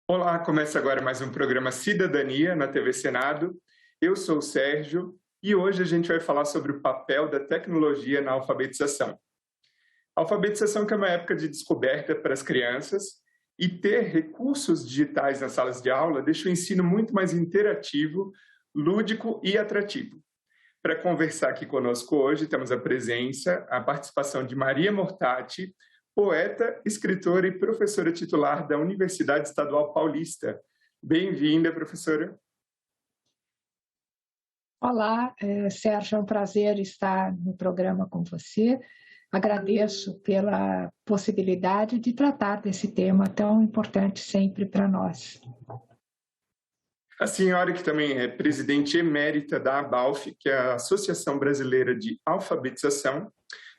Olá, começa agora mais um programa Cidadania na TV Senado. Eu sou o Sérgio e hoje a gente vai falar sobre o papel da tecnologia na alfabetização. A alfabetização que é uma época de descoberta para as crianças e ter recursos digitais nas salas de aula deixa o ensino muito mais interativo, lúdico e atrativo. Para conversar aqui conosco hoje, temos a participação de Maria Mortati, poeta, escritora e professora titular da Universidade Estadual Paulista. Bem-vinda, professora. Olá, Sérgio, é um prazer estar no programa com você. Agradeço pela possibilidade de tratar desse tema tão importante sempre para nós. A senhora, que também é presidente emérita da ABALF, que é a Associação Brasileira de Alfabetização,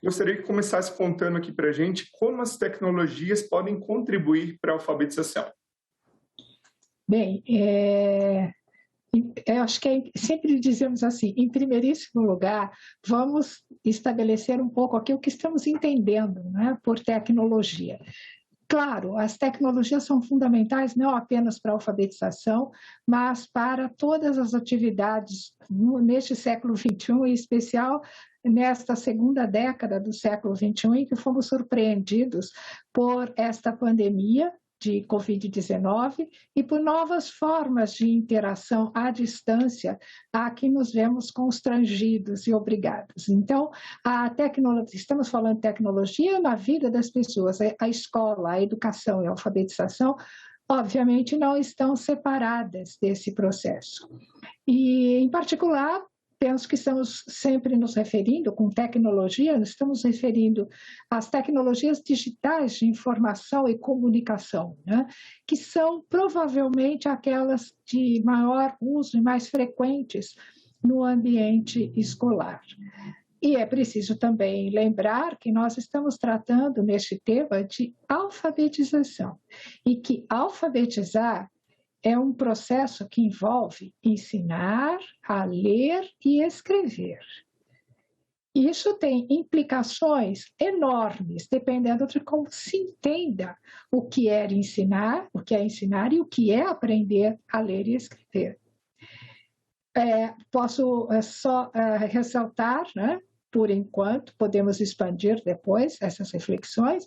gostaria que começasse contando aqui para a gente como as tecnologias podem contribuir para a alfabetização. Bem, eu acho que sempre dizemos assim, em primeiríssimo lugar, vamos estabelecer um pouco aqui o que estamos entendendo, né, por tecnologia. Claro, as tecnologias são fundamentais não apenas para a alfabetização, mas para todas as atividades neste século XXI, em especial nesta segunda década do século XXI, em que fomos surpreendidos por esta pandemia de Covid-19 e por novas formas de interação à distância a que nos vemos constrangidos e obrigados. Então, estamos falando de tecnologia na vida das pessoas, a escola, a educação e a alfabetização, obviamente, não estão separadas desse processo. E, em particular, penso que estamos sempre nos referindo, com tecnologia, estamos referindo às tecnologias digitais de informação e comunicação, né? Que são provavelmente aquelas de maior uso e mais frequentes no ambiente escolar. E é preciso também lembrar que nós estamos tratando neste tema de alfabetização, e que alfabetizar é um processo que envolve ensinar a ler e escrever. Isso tem implicações enormes, dependendo de como se entenda o que é ensinar e o que é aprender a ler e escrever. Posso só ressaltar, né, por enquanto, podemos expandir depois essas reflexões,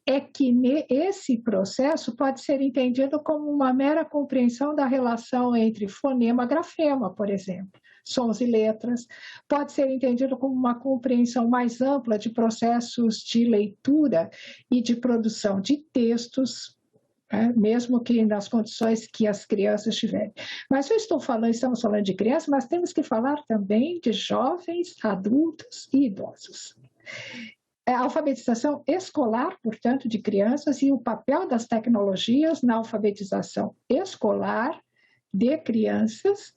é que esse processo pode ser entendido como uma mera compreensão da relação entre fonema e grafema, por exemplo, sons e letras. Pode ser entendido como uma compreensão mais ampla de processos de leitura e de produção de textos, mesmo que nas condições que as crianças tiverem. Mas estamos falando de crianças, mas temos que falar também de jovens, adultos e idosos. A alfabetização escolar, portanto, de crianças e o papel das tecnologias na alfabetização escolar de crianças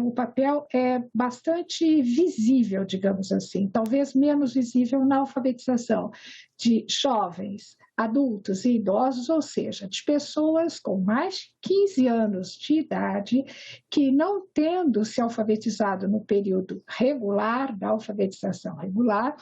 o papel é bastante visível, digamos assim, talvez menos visível na alfabetização de jovens, adultos e idosos, ou seja, de pessoas com mais de 15 anos de idade que, não tendo se alfabetizado no período regular, da alfabetização regular,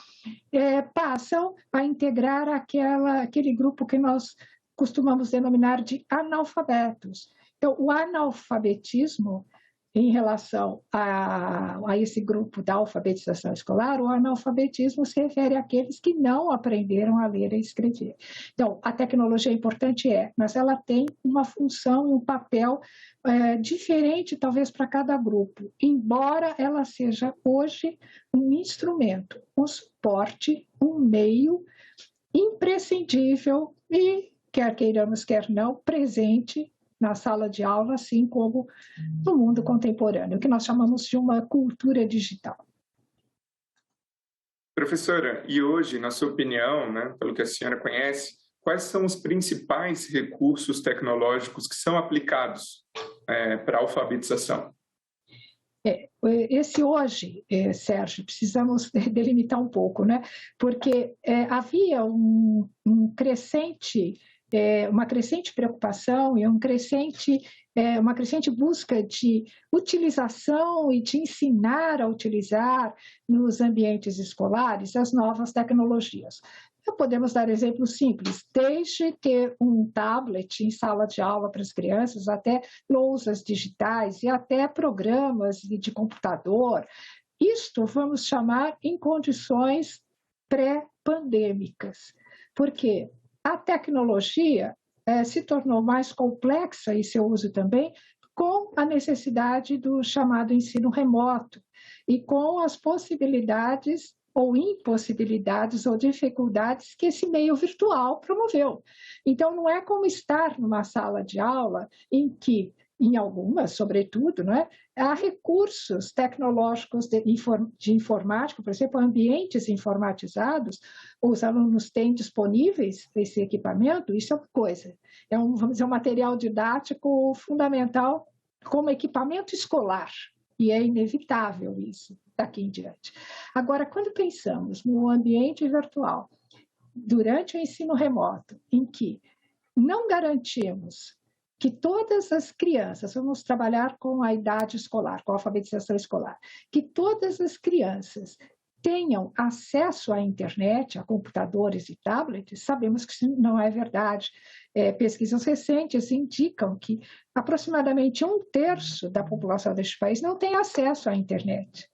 passam a integrar aquele grupo que nós costumamos denominar de analfabetos. Então, o analfabetismo, em relação a esse grupo da alfabetização escolar, o analfabetismo se refere àqueles que não aprenderam a ler e escrever. Então, a tecnologia é importante, mas ela tem uma função, um papel diferente, talvez, para cada grupo, embora ela seja hoje um instrumento, um suporte, um meio imprescindível e, quer queiramos, quer não, presente na sala de aula, assim como no mundo contemporâneo, que nós chamamos de uma cultura digital. Professora, e hoje, na sua opinião, né, pelo que a senhora conhece, quais são os principais recursos tecnológicos que são aplicados para a alfabetização? Esse hoje, Sérgio, precisamos delimitar um pouco, né? Porque havia uma crescente preocupação e uma crescente busca de utilização e de ensinar a utilizar nos ambientes escolares as novas tecnologias. Podemos dar exemplos simples, desde ter um tablet em sala de aula para as crianças, até lousas digitais e até programas de computador. Isto vamos chamar em condições pré-pandêmicas, porque a tecnologia se tornou mais complexa e seu uso também com a necessidade do chamado ensino remoto e com as possibilidades ou impossibilidades ou dificuldades que esse meio virtual promoveu. Então, não é como estar numa sala de aula em que, em algumas, sobretudo, não é? Há recursos tecnológicos de informática, por exemplo, ambientes informatizados, os alunos têm disponíveis esse equipamento, isso é uma coisa. Vamos dizer, um material didático fundamental como equipamento escolar, e é inevitável isso daqui em diante. Agora, quando pensamos no ambiente virtual, durante o ensino remoto, em que não garantimos que todas as crianças, vamos trabalhar com a idade escolar, com a alfabetização escolar, que todas as crianças tenham acesso à internet, a computadores e tablets, sabemos que isso não é verdade. Pesquisas recentes indicam que aproximadamente 1/3 da população deste país não tem acesso à internet.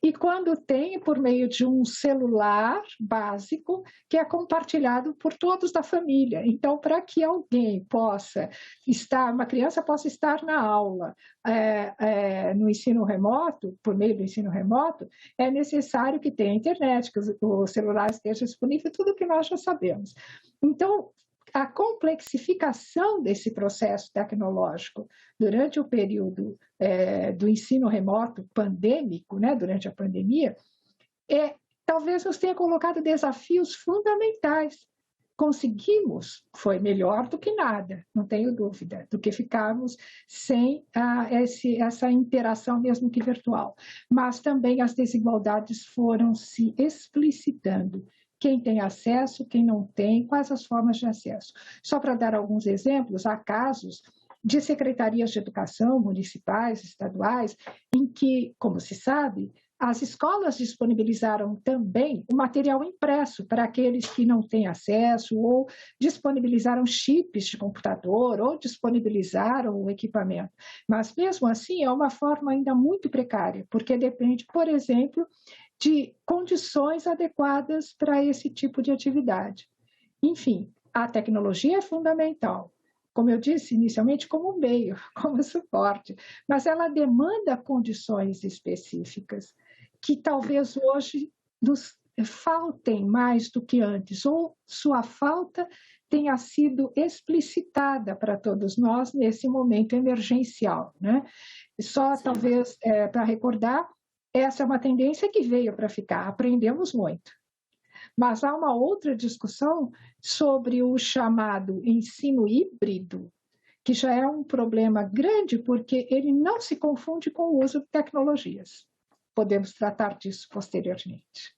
E quando tem, por meio de um celular básico, que é compartilhado por todos da família. Então, para que alguém possa estar, uma criança possa estar na aula no ensino remoto, por meio do ensino remoto, é necessário que tenha internet, que o celular esteja disponível, tudo que nós já sabemos. Então, a complexificação desse processo tecnológico durante o período do ensino remoto pandêmico, né, durante a pandemia, talvez nos tenha colocado desafios fundamentais. Conseguimos, foi melhor do que nada, não tenho dúvida, do que ficarmos sem essa interação, mesmo que virtual. Mas também as desigualdades foram se explicitando. Quem tem acesso, quem não tem, quais as formas de acesso. Só para dar alguns exemplos, há casos de secretarias de educação municipais, estaduais, em que, como se sabe, as escolas disponibilizaram também o material impresso para aqueles que não têm acesso, ou disponibilizaram chips de computador, ou disponibilizaram o equipamento. Mas, mesmo assim, é uma forma ainda muito precária, porque depende, por exemplo, de condições adequadas para esse tipo de atividade. Enfim, a tecnologia é fundamental, como eu disse inicialmente, como meio, como suporte, mas ela demanda condições específicas que talvez hoje nos faltem mais do que antes, ou sua falta tenha sido explicitada para todos nós nesse momento emergencial, né? Só Sim. Talvez para recordar, essa é uma tendência que veio para ficar, aprendemos muito. Mas há uma outra discussão sobre o chamado ensino híbrido, que já é um problema grande, porque ele não se confunde com o uso de tecnologias. Podemos tratar disso posteriormente.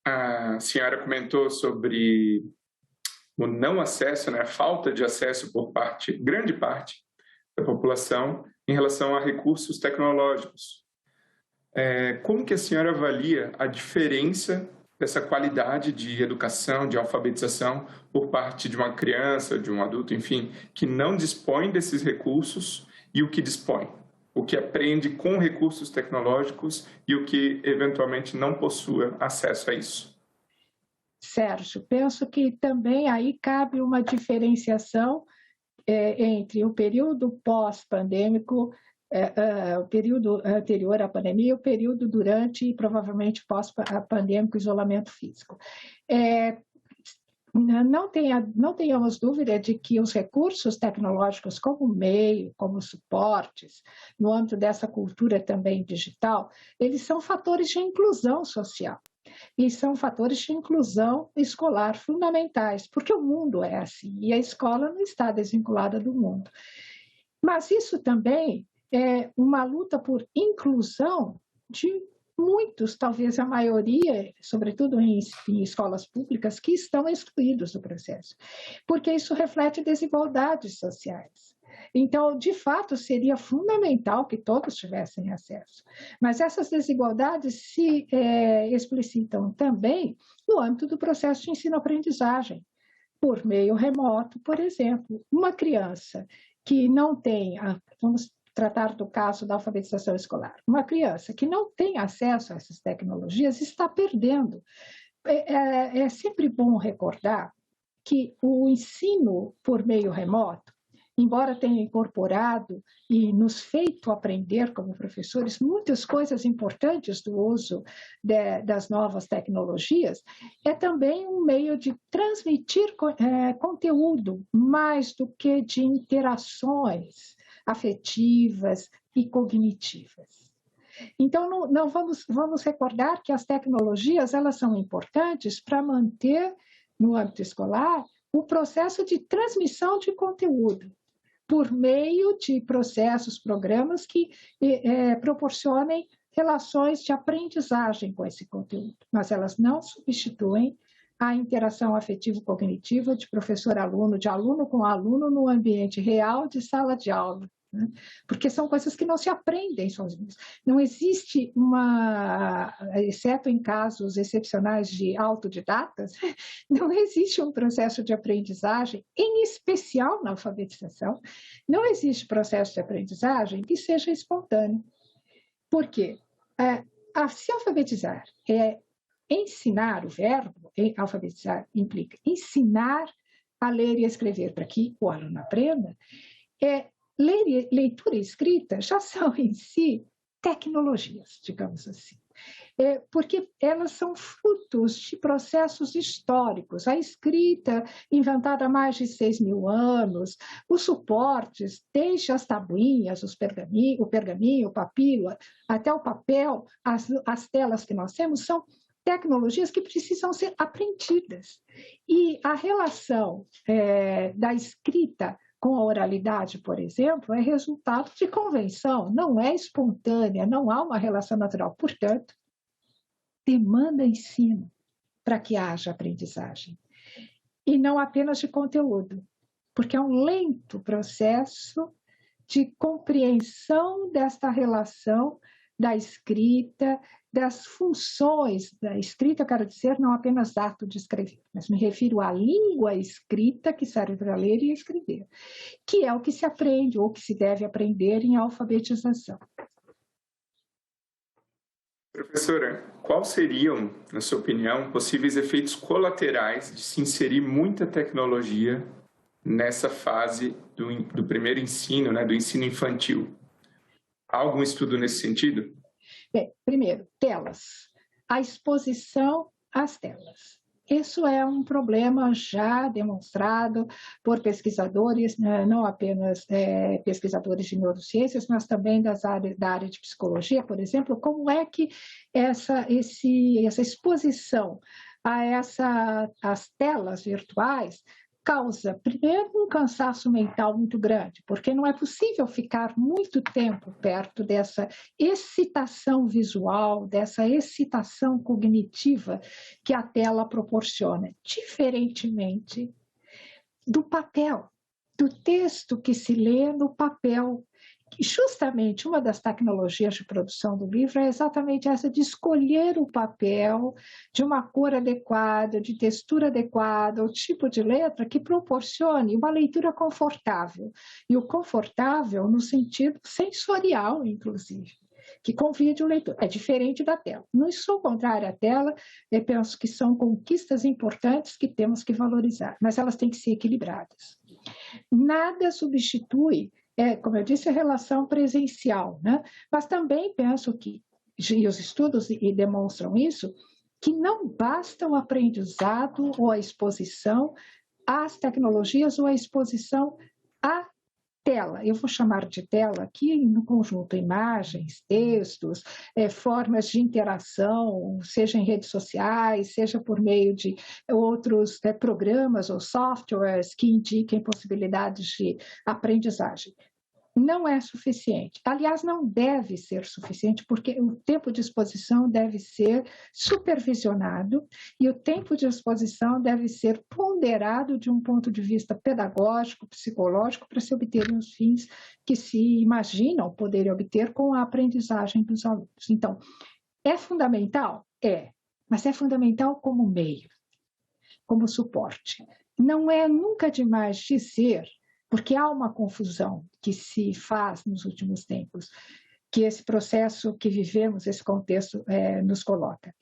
A senhora comentou sobre o não acesso, né, a falta de acesso por grande parte da população em relação a recursos tecnológicos. Como que a senhora avalia a diferença dessa qualidade de educação, de alfabetização por parte de uma criança, de um adulto, enfim, que não dispõe desses recursos e o que dispõe? O que aprende com recursos tecnológicos e o que eventualmente não possui acesso a isso? Sérgio, penso que também aí cabe uma diferenciação entre o período pós-pandêmico, o período anterior à pandemia e o período durante e provavelmente pós-pandêmico, isolamento físico. Não tenhamos dúvida de que os recursos tecnológicos como meio, como suportes, no âmbito dessa cultura também digital, eles são fatores de inclusão social. E são fatores de inclusão escolar fundamentais, porque o mundo é assim, e a escola não está desvinculada do mundo. Mas isso também é uma luta por inclusão de muitos, talvez a maioria, sobretudo em escolas públicas, que estão excluídos do processo, porque isso reflete desigualdades sociais. Então, de fato, seria fundamental que todos tivessem acesso. Mas essas desigualdades se explicitam também no âmbito do processo de ensino-aprendizagem, por meio remoto, por exemplo. Uma criança que não tem, vamos tratar do caso da alfabetização escolar, uma criança que não tem acesso a essas tecnologias está perdendo. É sempre bom recordar que o ensino por meio remoto, embora tenha incorporado e nos feito aprender como professores muitas coisas importantes do uso das novas tecnologias, é também um meio de transmitir conteúdo mais do que de interações afetivas e cognitivas. Então, não vamos recordar que as tecnologias elas são importantes para manter, no âmbito escolar, o processo de transmissão de conteúdo, por meio de processos, programas que proporcionem relações de aprendizagem com esse conteúdo, mas elas não substituem a interação afetivo-cognitiva de professor-aluno, de aluno com aluno no ambiente real de sala de aula, né? Porque são coisas que não se aprendem sozinhos. Não existe exceto em casos excepcionais de autodidatas, não existe um processo de aprendizagem, em especial na alfabetização, não existe processo de aprendizagem que seja espontâneo. Por quê? Se alfabetizar ensinar, o verbo alfabetizar implica ensinar a ler e escrever para que o aluno aprenda, leitura e escrita já são em si tecnologias, digamos assim, porque elas são frutos de processos históricos. A escrita, inventada há mais de 6.000 anos, os suportes, desde as tabuinhas, o pergaminho, o papiro, até o papel, as telas que nós temos, são tecnologias que precisam ser aprendidas. E a relação da escrita com a oralidade, por exemplo, é resultado de convenção, não é espontânea, não há uma relação natural. Portanto, demanda ensino para que haja aprendizagem. E não apenas de conteúdo, porque é um lento processo de compreensão desta relação da escrita, das funções da escrita, eu quero dizer, não apenas ato de escrever, mas me refiro à língua escrita que serve para ler e escrever, que é o que se aprende ou que se deve aprender em alfabetização. Professora, quais seriam, na sua opinião, possíveis efeitos colaterais de se inserir muita tecnologia nessa fase do primeiro ensino, né, do ensino infantil? Há algum estudo nesse sentido? Bem, primeiro, telas. A exposição às telas. Isso é um problema já demonstrado por pesquisadores, não apenas pesquisadores de neurociências, mas também da área de psicologia, por exemplo, como é que essa exposição às telas virtuais causa, primeiro, um cansaço mental muito grande, porque não é possível ficar muito tempo perto dessa excitação visual, dessa excitação cognitiva que a tela proporciona, diferentemente do papel, do texto que se lê no papel. Justamente uma das tecnologias de produção do livro é exatamente essa de escolher o papel de uma cor adequada, de textura adequada, o tipo de letra que proporcione uma leitura confortável. E o confortável no sentido sensorial, inclusive, que convide o leitor. É diferente da tela. Não sou contrária à tela, eu penso que são conquistas importantes que temos que valorizar, mas elas têm que ser equilibradas. Nada substitui, como eu disse, a relação presencial, né? Mas também penso que, e os estudos demonstram isso, que não basta o aprendizado ou a exposição às tecnologias ou a exposição à tela. Eu vou chamar de tela aqui no conjunto imagens, textos, formas de interação, seja em redes sociais, seja por meio de outros programas ou softwares que indiquem possibilidades de aprendizagem. não é suficiente. Aliás, não deve ser suficiente, porque o tempo de exposição deve ser supervisionado e o tempo de exposição deve ser ponderado de um ponto de vista pedagógico, psicológico, para se obterem os fins que se imaginam poderem obter com a aprendizagem dos alunos. Então, é fundamental? É, mas é fundamental como meio, como suporte. Não é nunca demais dizer, porque há uma confusão que se faz nos últimos tempos, que esse processo que vivemos, esse contexto nos coloca.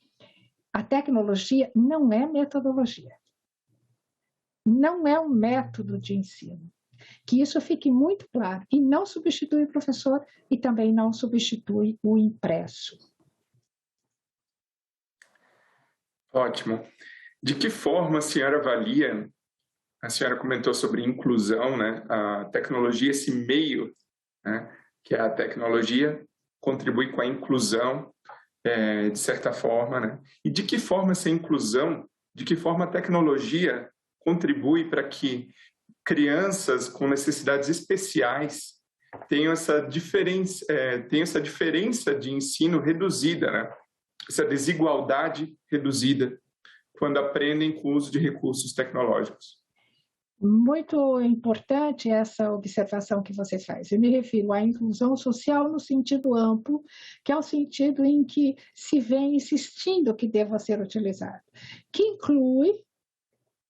A tecnologia não é metodologia, não é um método de ensino. Que isso fique muito claro, e não substitui o professor e também não substitui o impresso. Ótimo. De que forma a senhora avalia, a senhora comentou sobre inclusão, né? A tecnologia, esse meio, né? Que é a tecnologia, contribui com a inclusão, de certa forma, né? E de que forma essa inclusão, de que forma a tecnologia contribui para que crianças com necessidades especiais tenham essa diferença de ensino reduzida, né? Essa desigualdade reduzida quando aprendem com o uso de recursos tecnológicos. Muito importante essa observação que você faz. Eu me refiro à inclusão social no sentido amplo, que é o sentido em que se vem insistindo que deva ser utilizado, que inclui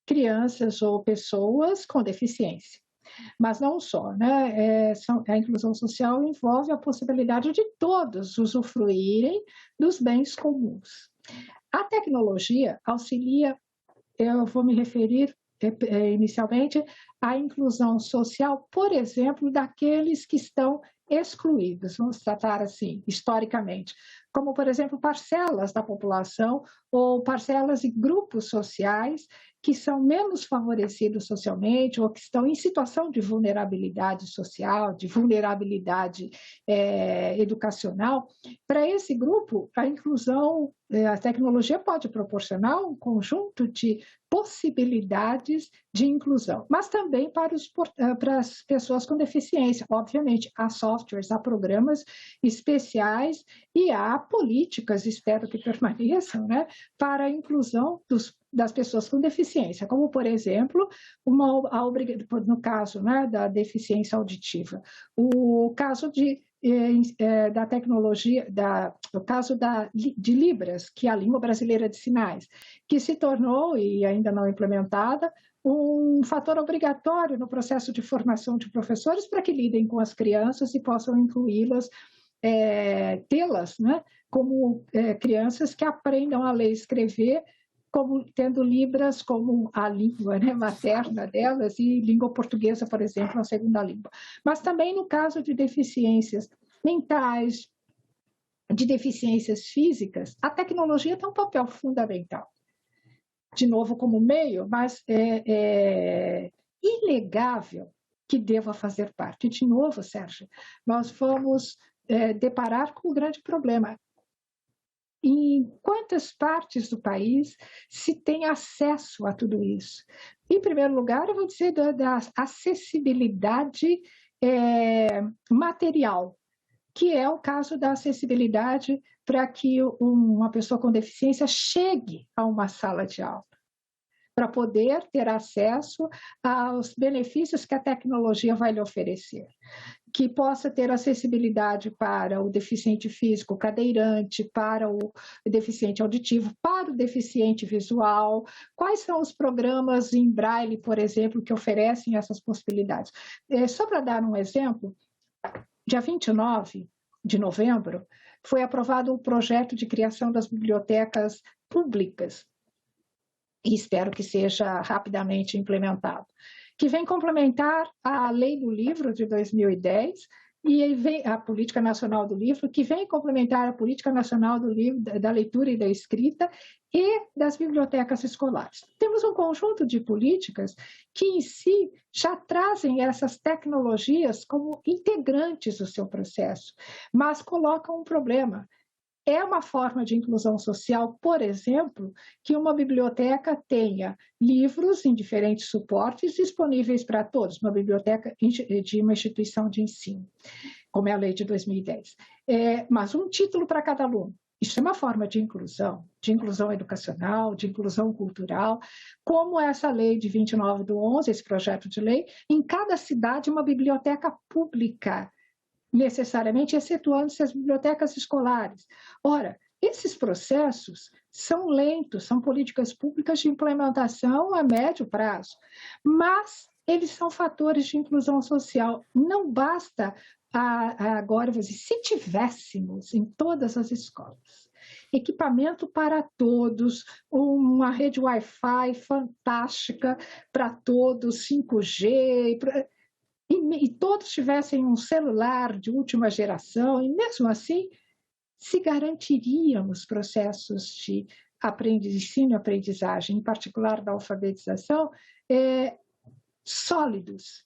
crianças ou pessoas com deficiência. Mas não só, né? A inclusão social envolve a possibilidade de todos usufruírem dos bens comuns. A tecnologia auxilia, eu vou me referir inicialmente à inclusão social, por exemplo, daqueles que estão excluídos, vamos tratar assim, historicamente, como, por exemplo, parcelas da população ou parcelas de grupos sociais que são menos favorecidos socialmente ou que estão em situação de vulnerabilidade social, de vulnerabilidade educacional. Para esse grupo, a inclusão, a tecnologia pode proporcionar um conjunto de possibilidades de inclusão, mas também para as pessoas com deficiência. Obviamente, há softwares, há programas especiais e há políticas, espero que permaneçam, né, para a inclusão das pessoas com deficiência, como, por exemplo, no caso, né, da deficiência auditiva, o caso da tecnologia, o caso de Libras, que é a língua brasileira de sinais, que se tornou, e ainda não implementada, um fator obrigatório no processo de formação de professores para que lidem com as crianças e possam incluí-las, tê-las, né, como crianças que aprendam a ler e escrever, como tendo Libras como a língua, né, materna delas e língua portuguesa, por exemplo, a segunda língua. Mas também no caso de deficiências mentais, de deficiências físicas, a tecnologia tem um papel fundamental. De novo, como meio, mas é inegável que deva fazer parte. De novo, Sérgio, nós vamos deparar com um grande problema. Em quantas partes do país se tem acesso a tudo isso? Em primeiro lugar, eu vou dizer da acessibilidade material, que é o caso da acessibilidade para que uma pessoa com deficiência chegue a uma sala de aula, para poder ter acesso aos benefícios que a tecnologia vai lhe oferecer. Que possa ter acessibilidade para o deficiente físico cadeirante, para o deficiente auditivo, para o deficiente visual. Quais são os programas em Braille, por exemplo, que oferecem essas possibilidades? Só para dar um exemplo, dia 29 de novembro, foi aprovado o projeto de criação das bibliotecas públicas, e espero que seja rapidamente implementado, que vem complementar a Lei do Livro de 2010 e vem a Política Nacional do Livro, que vem complementar a Política Nacional do Livro, da Leitura e da Escrita e das bibliotecas escolares. Temos um conjunto de políticas que, em si, já trazem essas tecnologias como integrantes do seu processo, mas colocam um problema. É uma forma de inclusão social, por exemplo, que uma biblioteca tenha livros em diferentes suportes disponíveis para todos, uma biblioteca de uma instituição de ensino, como é a lei de 2010. Mas um título para cada aluno. Isso é uma forma de inclusão educacional, de inclusão cultural, como essa lei de 29/11, esse projeto de lei, em cada cidade uma biblioteca pública, necessariamente, excetuando-se as bibliotecas escolares. Ora, esses processos são lentos, são políticas públicas de implementação a médio prazo, mas eles são fatores de inclusão social. Não basta agora, se tivéssemos em todas as escolas equipamento para todos, uma rede Wi-Fi fantástica para todos, 5G, e todos tivessem um celular de última geração, e mesmo assim se garantiríamos processos de ensino e aprendizagem, em particular da alfabetização, sólidos,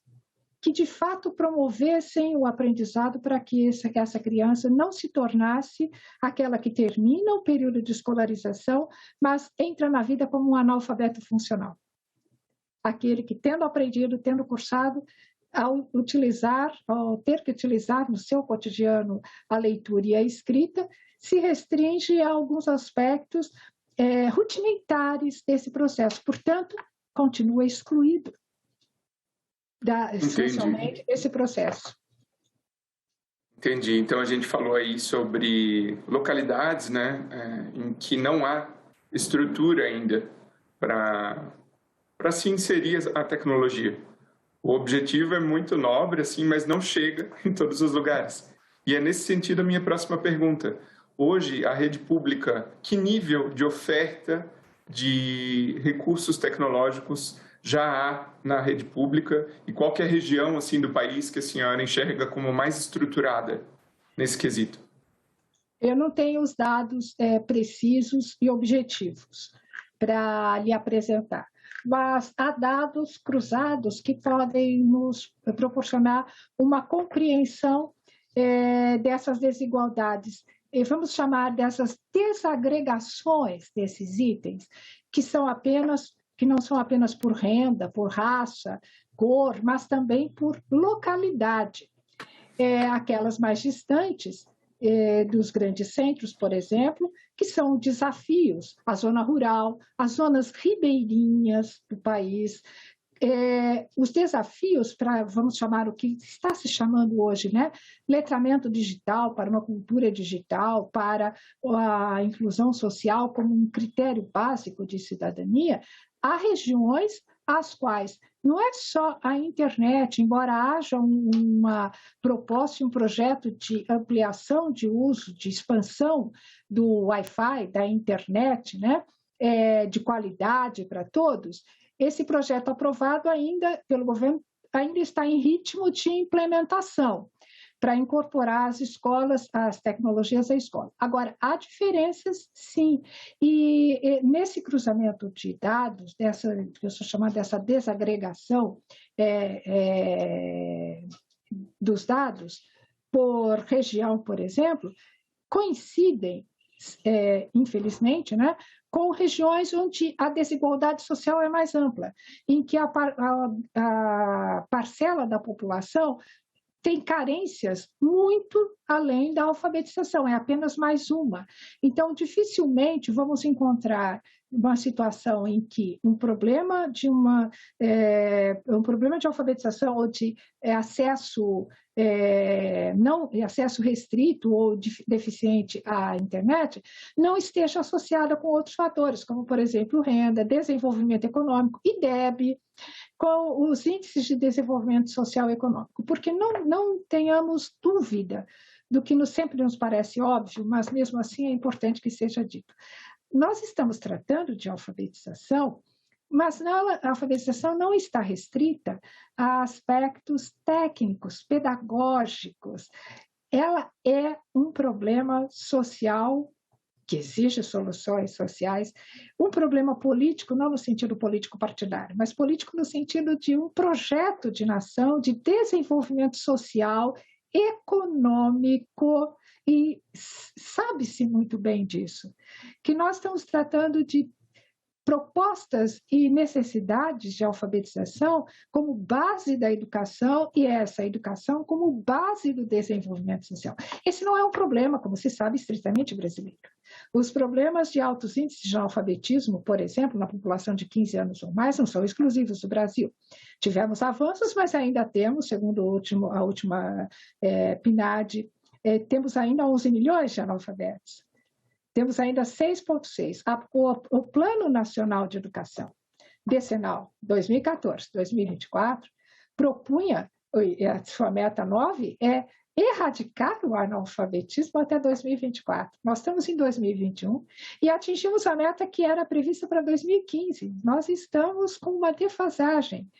que de fato promovessem o aprendizado para que essa criança não se tornasse aquela que termina o período de escolarização, mas entra na vida como um analfabeto funcional. Aquele que, tendo aprendido, tendo cursado, ao ter que utilizar no seu cotidiano a leitura e a escrita, se restringe a alguns aspectos rudimentares desse processo. Portanto, continua excluído essencialmente desse processo. Entendi. Então, a gente falou aí sobre localidades, né, em que não há estrutura ainda para se inserir a tecnologia. O objetivo é muito nobre, assim, mas não chega em todos os lugares. E é nesse sentido a minha próxima pergunta. Hoje, a rede pública, que nível de oferta de recursos tecnológicos já há na rede pública e qual que é a região assim, do país que a senhora enxerga como mais estruturada nesse quesito? Eu não tenho os dados precisos e objetivos para lhe apresentar, mas há dados cruzados que podem nos proporcionar uma compreensão dessas desigualdades, e vamos chamar dessas desagregações desses itens, que não são apenas por renda, por raça, cor, mas também por localidade. Aquelas mais distantes dos grandes centros, por exemplo, que são desafios, a zona rural, as zonas ribeirinhas do país, os desafios para, vamos chamar o que está se chamando hoje, né? Letramento digital, para uma cultura digital, para a inclusão social como um critério básico de cidadania. Há regiões às quais não é só a internet, embora haja uma proposta e um projeto de ampliação de uso, de expansão do Wi-Fi, da internet, né? De qualidade para todos, esse projeto aprovado ainda pelo governo ainda está em ritmo de implementação para incorporar as escolas, as tecnologias à escola. Agora, há diferenças, sim, e nesse cruzamento de dados, que eu sou chamada dessa desagregação dos dados por região, por exemplo, coincidem, infelizmente, né, com regiões onde a desigualdade social é mais ampla, em que a parcela da população tem carências muito além da alfabetização, é apenas mais uma. Então, dificilmente vamos encontrar uma situação em que um problema de alfabetização ou de acesso acesso restrito ou deficiente à internet não esteja associada com outros fatores, como, por exemplo, renda, desenvolvimento econômico, IDEB, com os índices de desenvolvimento social e econômico, porque não tenhamos dúvida do que sempre nos parece óbvio, mas mesmo assim é importante que seja dito. Nós estamos tratando de alfabetização, mas a alfabetização não está restrita a aspectos técnicos, pedagógicos. Ela é um problema social que exige soluções sociais, um problema político, não no sentido político partidário, mas político no sentido de um projeto de nação, de desenvolvimento social, econômico, e sabe-se muito bem disso, que nós estamos tratando de propostas e necessidades de alfabetização como base da educação e essa educação como base do desenvolvimento social. Esse não é um problema, como se sabe, estritamente brasileiro. Os problemas de altos índices de analfabetismo, por exemplo, na população de 15 anos ou mais, não são exclusivos do Brasil. Tivemos avanços, mas ainda temos, segundo a última PNAD, temos ainda 11 milhões de analfabetos. Temos ainda 6,6. O Plano Nacional de Educação Decenal 2014-2024 propunha, a sua meta 9 é erradicar o analfabetismo até 2024. Nós estamos em 2021 e atingimos a meta que era prevista para 2015. Nós estamos com uma defasagem.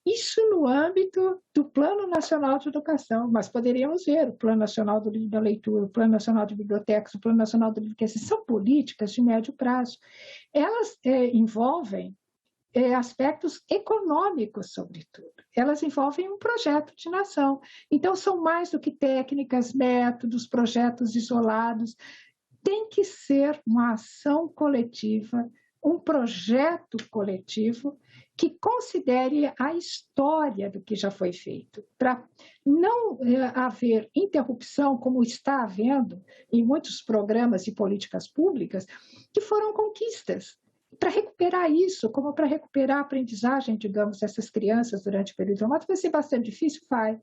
Isso no âmbito do Plano Nacional de Educação, mas poderíamos ver o Plano Nacional do Livro da Leitura, o Plano Nacional de Bibliotecas, o Plano Nacional do Livro, que são políticas de médio prazo. Elas envolvem aspectos econômicos, sobretudo. Elas envolvem um projeto de nação. Então, são mais do que técnicas, métodos, projetos isolados. Tem que ser uma ação coletiva, um projeto coletivo que considere a história do que já foi feito, para não haver interrupção, como está havendo em muitos programas e políticas públicas, que foram conquistas. Para recuperar isso, como para recuperar a aprendizagem, digamos, dessas crianças durante o período traumático, vai ser bastante difícil, vai.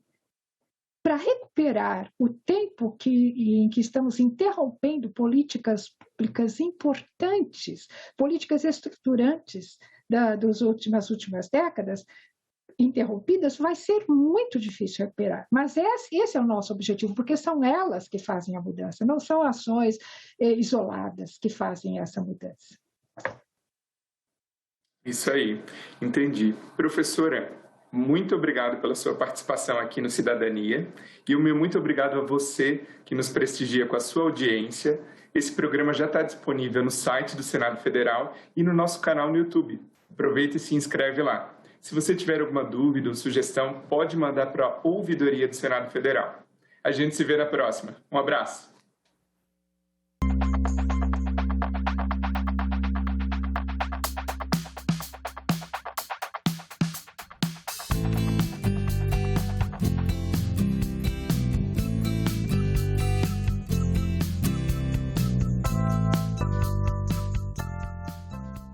Para recuperar o tempo em que estamos interrompendo políticas públicas importantes, políticas estruturantes das últimas décadas, interrompidas, vai ser muito difícil recuperar. Mas esse é o nosso objetivo, porque são elas que fazem a mudança, não são ações isoladas que fazem essa mudança. Isso aí, entendi. Professora, muito obrigado pela sua participação aqui no Cidadania e o meu muito obrigado a você que nos prestigia com a sua audiência. Esse programa já está disponível no site do Senado Federal e no nosso canal no YouTube. Aproveita e se inscreve lá. Se você tiver alguma dúvida ou sugestão, pode mandar para a Ouvidoria do Senado Federal. A gente se vê na próxima. Um abraço.